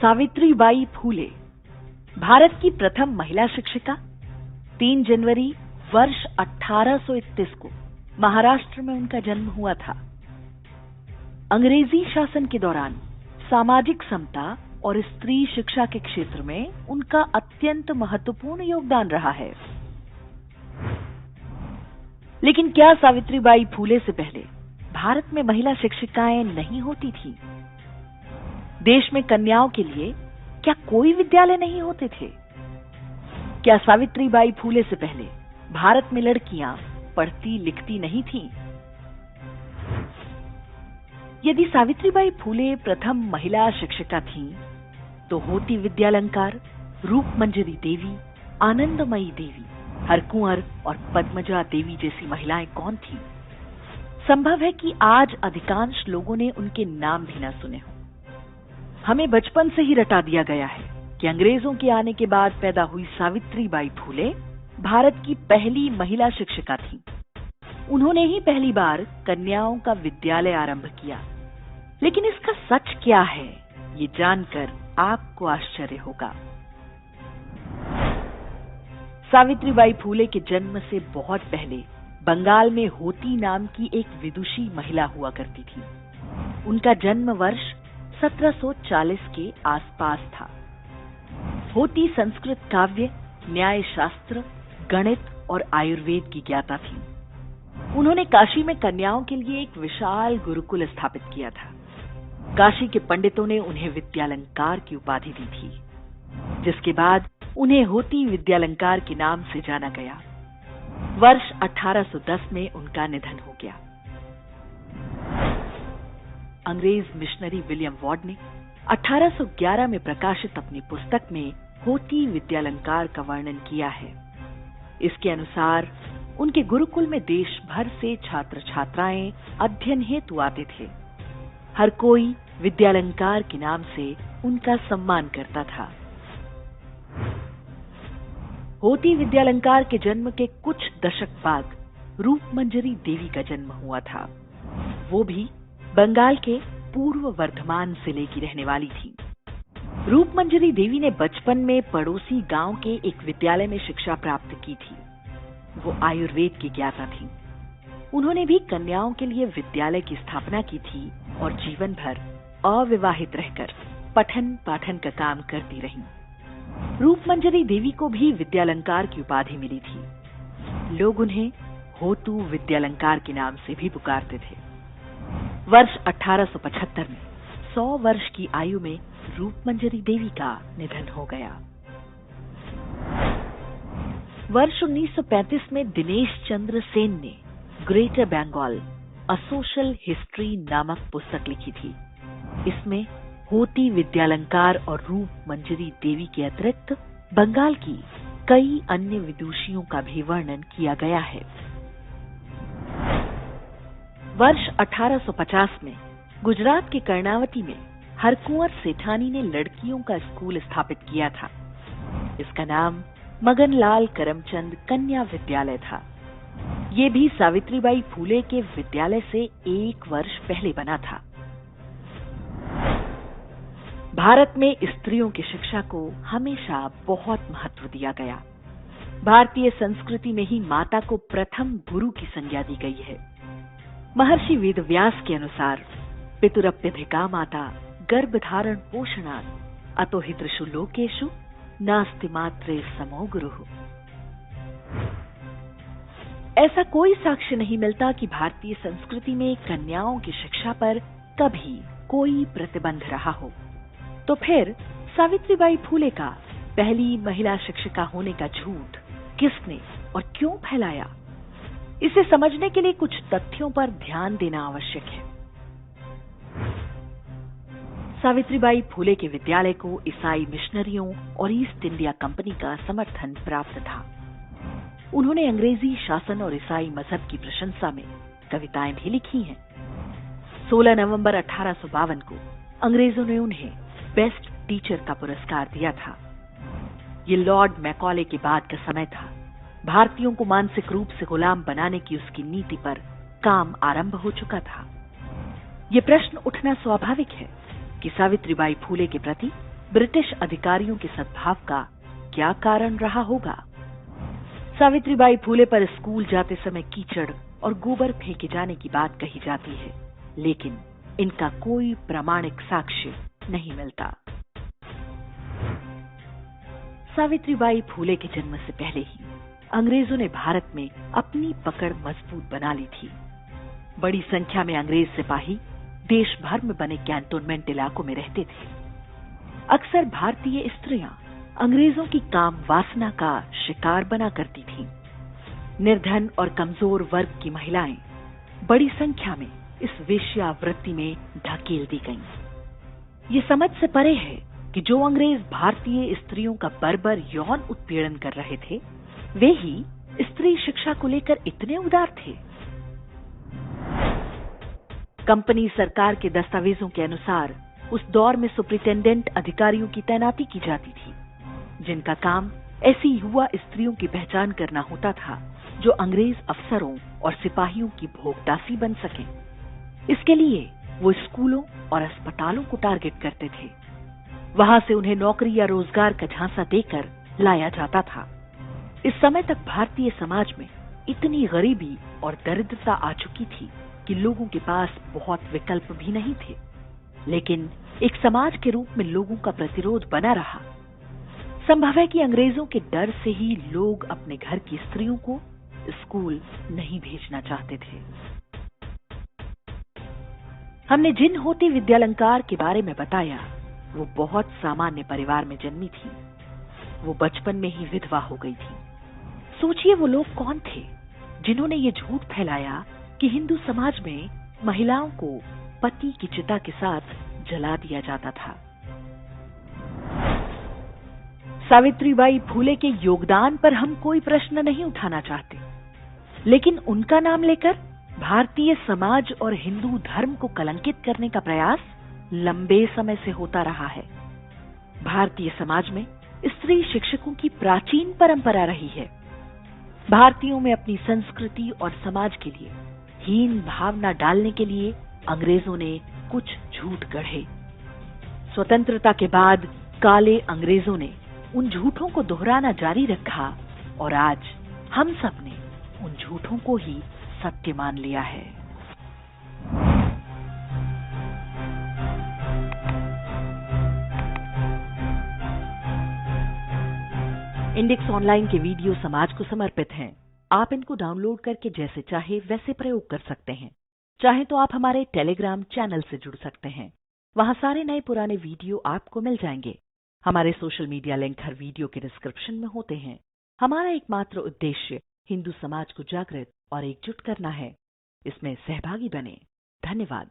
सावित्रीबाई फूले भारत की प्रथम महिला शिक्षिका 3 जनवरी वर्ष 1831 को महाराष्ट्र में उनका जन्म हुआ था। अंग्रेजी शासन के दौरान सामाजिक समता और स्त्री शिक्षा के क्षेत्र में उनका अत्यंत महत्वपूर्ण योगदान रहा है। लेकिन क्या सावित्रीबाई फूले से पहले भारत में महिला शिक्षिकाएं नहीं होती थीं? देश में कन्याओं के लिए क्या कोई विद्यालय नहीं होते थे? क्या सावित्रीबाई फूले से पहले भारत में लड़कियां पढ़ती लिखती नहीं थीं? यदि सावित्रीबाई फूले प्रथम महिला शिक्षिका थीं, तो होती विद्यालंकार, रूपमंजरी देवी, आनंदमयी देवी, हरकुंवर और पद्मजा देवी जैसी महिलाएं कौन थीं? संभव है कि आज अधिकांश लोगों ने उनके नाम भी न सुने हों। हमें बचपन से ही रटा दिया गया है कि अंग्रेजों के आने के बाद पैदा हुई सावित्रीबाई फूले भारत की पहली महिला शिक्षिका थीं। उन्होंने ही पहली बार कन्याओं का विद्यालय आरंभ किया। लेकिन इसका सच क्या है, ये जानकर आपको आश्चर्य होगा। सावित्रीबाई फूले के जन्म से बहुत पहले बंगाल में होती नाम की एक विदुषी महिला हुआ करती थी। उनका जन्म वर्ष 1740 के आसपास था। होती संस्कृत काव्य, न्याय शास्त्र, गणित और आयुर्वेद की ज्ञाता थी। उन्होंने काशी में कन्याओं के लिए एक विशाल गुरुकुल स्थापित किया था। काशी के पंडितों ने उन्हें विद्यालंकार की उपाधि दी थी, जिसके बाद उन्हें होती विद्यालंकार के नाम से जाना गया। वर्ष 1810 में उनका निधन हो गया। अंग्रेज मिशनरी विलियम वार्ड ने 1811 में प्रकाशित अपनी पुस्तक में होती विद्यालंकार का वर्णन किया है। इसके अनुसार उनके गुरुकुल में देश भर से छात्र छात्राएं अध्ययन हेतु आते थे। हर कोई विद्यालंकार के नाम से उनका सम्मान करता था। होती विद्यालंकार के जन्म के कुछ दशक बाद रूपमंजरी देवी का जन्म हुआ था। वो भी बंगाल के पूर्व वर्धमान जिले की रहने वाली थी। रूपमंजरी देवी ने बचपन में पड़ोसी गांव के एक विद्यालय में शिक्षा प्राप्त की थी। वो आयुर्वेद की ज्ञाता थी। उन्होंने भी कन्याओं के लिए विद्यालय की स्थापना की थी और जीवन भर अविवाहित रहकर पठन पाठन का काम करती रहीं। रूपमंजरी देवी को भी विद्यालंकार की उपाधि मिली थी। लोग उन्हें होतू विद्यालंकार के नाम से भी पुकारते थे। वर्ष 1875 में 100 वर्ष की आयु में रूपमंजरी देवी का निधन हो गया। वर्ष 1935 में दिनेश चंद्र सेन ने greater Bengal a social history नामक पुस्तक लिखी थी। इसमें होती विद्यालंकार और रूपमंजरी देवी के अतिरिक्त बंगाल की कई अन्य विदुषियों का भी वर्णन किया गया है। वर्ष 1850 में गुजरात के कर्णावती में हरकुंवर सेठानी ने लड़कियों का स्कूल स्थापित किया था। इसका नाम मगनलाल करमचंद कन्या विद्यालय था। ये भी सावित्रीबाई फूले के विद्यालय से 1 वर्ष पहले बना था। भारत में स्त्रियों की शिक्षा को हमेशा बहुत महत्व दिया गया। भारतीय संस्कृति में ही माता को प्रथम गुरु की संज्ञा दी गई है। महर्षि वेदव्यास के अनुसार पितुरप्यधिका माता गर्भधारण पोषणात् अतो हि त्रिषु लोकेषु नास्ति मात्रे समो गुरुः। ऐसा कोई साक्ष्य नहीं मिलता कि भारतीय संस्कृति में कन्याओं की शिक्षा पर कभी कोई प्रतिबंध रहा हो। तो फिर सावित्रीबाई फूले का पहली महिला शिक्षिका होने का झूठ किसने और क्यों फैलाया? इसे समझने के लिए कुछ तथ्यों पर ध्यान देना आवश्यक है। सावित्रीबाई फूले के विद्यालय को ईसाई मिशनरियों और ईस्ट इंडिया कंपनी का समर्थन प्राप्त था। उन्होंने अंग्रेजी शासन और ईसाई मजहब की प्रशंसा में कविताएं भी लिखी हैं। 16 नवंबर 1852 को अंग्रेजों ने उन्हें बेस्ट टीचर का पुरस्कार दिया था। ये लॉर्ड मैकॉले के बाद का समय था। भारतीयों को मानसिक रूप से गुलाम बनाने की उसकी नीति पर काम आरंभ हो चुका था। ये प्रश्न उठना स्वाभाविक है कि सावित्रीबाई फूले के प्रति ब्रिटिश अधिकारियों के सद्भाव का क्या कारण रहा होगा? सावित्रीबाई फूले पर स्कूल जाते समय कीचड़ और गोबर फेंके जाने की बात कही जाती है, लेकिन इनका कोई प्रामाणिक साक्ष्य नहीं मिलता। सावित्रीबाई फूले के जन्म से पहले ही अंग्रेजों ने भारत में अपनी पकड़ मजबूत बना ली थी। बड़ी संख्या में अंग्रेज सिपाही देश भर में बने कैंटोनमेंट इलाकों में रहते थे। अक्सर भारतीय स्त्रियां अंग्रेजों की काम वासना का शिकार बना करती थीं। निर्धन और कमजोर वर्ग की महिलाएं बड़ी संख्या में इस वेश्यावृत्ति में ढकेल दी गईं। ये समझ से परे है कि जो अंग्रेज भारतीय स्त्रियों का बर्बर यौन उत्पीड़न कर रहे थे, वे ही स्त्री शिक्षा को लेकर इतने उदार थे। कंपनी सरकार के दस्तावेजों के अनुसार उस दौर में सुपरिटेंडेंट अधिकारियों की तैनाती की जाती थी, जिनका काम ऐसी युवा स्त्रियों की पहचान करना होता था जो अंग्रेज अफसरों और सिपाहियों की भोगदासी बन सकें। इसके लिए वो स्कूलों और अस्पतालों को टारगेट करते थे। वहां से उन्हें नौकरी या रोजगार का झांसा देकर लाया जाता था। इस समय तक भारतीय समाज में इतनी गरीबी और दरिद्रता आ चुकी थी कि लोगों के पास बहुत विकल्प भी नहीं थे, लेकिन एक समाज के रूप में लोगों का प्रतिरोध बना रहा। संभव है कि अंग्रेजों के डर से ही लोग अपने घर की स्त्रियों को स्कूल नहीं भेजना चाहते थे। हमने जिन होती विद्यालंकार के बारे में बताया, वो बहुत सामान्य परिवार में जन्मी थी। वो बचपन में ही विधवा हो गई थी। सोचिए वो लोग कौन थे जिन्होंने ये झूठ फैलाया कि हिंदू समाज में महिलाओं को पति की चिता के साथ जला दिया जाता था। सावित्रीबाई फूले के योगदान पर हम कोई प्रश्न नहीं उठाना चाहते, लेकिन उनका नाम लेकर भारतीय समाज और हिंदू धर्म को कलंकित करने का प्रयास लंबे समय से होता रहा है। भारतीय समाज में स्त्री शिक्षकों की प्राचीन परंपरा रही है। भारतीयों में अपनी संस्कृति और समाज के लिए हीन भावना डालने के लिए अंग्रेजों ने कुछ झूठ गढ़े। स्वतंत्रता के बाद काले अंग्रेजों ने उन झूठों को दोहराना जारी रखा और आज हम सब ने उन झूठों को ही सत्य मान लिया है। इंडेक्स ऑनलाइन के वीडियो समाज को समर्पित हैं। आप इनको डाउनलोड करके जैसे चाहे वैसे प्रयोग कर सकते हैं। चाहे तो आप हमारे टेलीग्राम चैनल से जुड़ सकते हैं। वहां सारे नए पुराने वीडियो आपको मिल जाएंगे। हमारे सोशल मीडिया लिंक हर वीडियो के डिस्क्रिप्शन में होते हैं। हमारा एकमात्र उद्देश्य हिंदू समाज को जागृत और एकजुट करना है। इसमें सहभागी बने। धन्यवाद।